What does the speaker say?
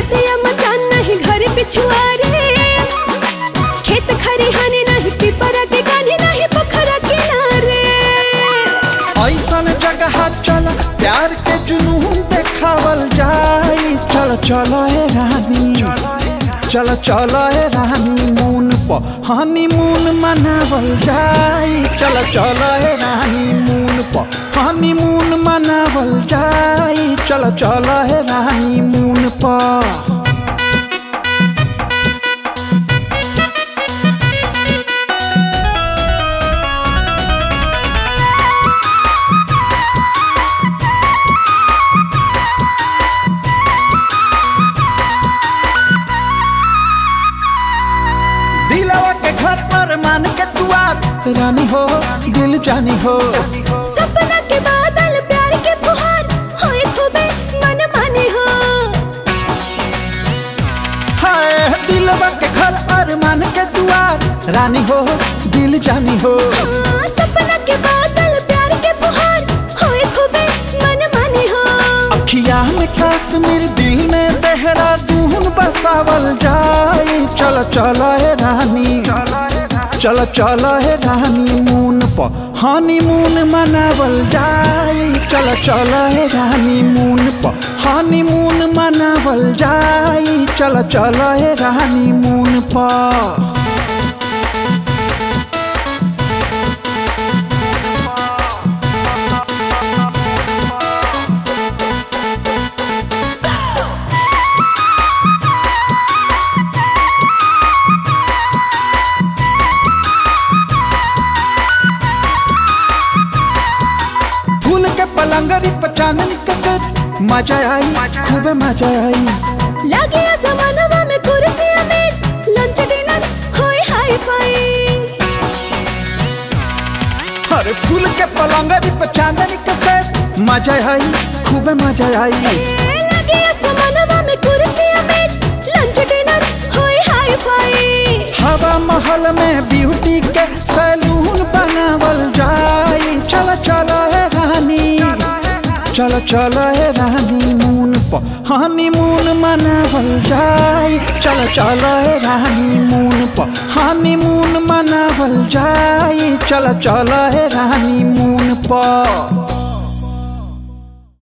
छतिया मचान नहीं घर पिछुआरे, खेत खरिहानी नहीं पिपरा के गानी नहीं पोखरा किनारे। ऐसन जगह चल प्यार के जुनून देखावल जाई। चल चल ए रानी, चल चल ए रानी मून प हनीमून मनावल जाई। चल चल ए रानी मून प हनीमून मनावल जाई। चल चल ए रानी मून प। मान के दुआर रानी हो दिल जानी हो, सपना के बादल प्यार के फुहार होए खूबे मन मानी हो। हाय दिलवा के घर अरमान के दुआर रानी हो दिल जानी हो। सपना के बादल प्यार के फुहार होए खूबे मन मानी हो। अखियां में कश्मीर दिल में देहरादून बसावल जाए। चल चल ए रानी, चल चल ए रानी मून प हनीमून मनावल जाए। चल चल ए रानी मून प हनीमून मनावल जाए। चल चल ए रानी मून प। पलंगरी पचानन कसर मजा आई खूबे मजा आई। लगे समानवा में कुर्सी मेज लंच डिनर होए हाई फाई। अरे फूल के पलंगरी पचानन कसर मजा आई खूबे मजा आई। लगे समानवा में कुर्सी मेज लंच डिनर होए हाई फाई। हवा महल में ब्यूटी के सैलून बनावल जाए। चल चल ए रानी, चल चल ए रानी मून प हनीमून मनावल जाए। चल चल ए रानी मून प हनीमून मनावल जाए। चल चल ए रानी मून प।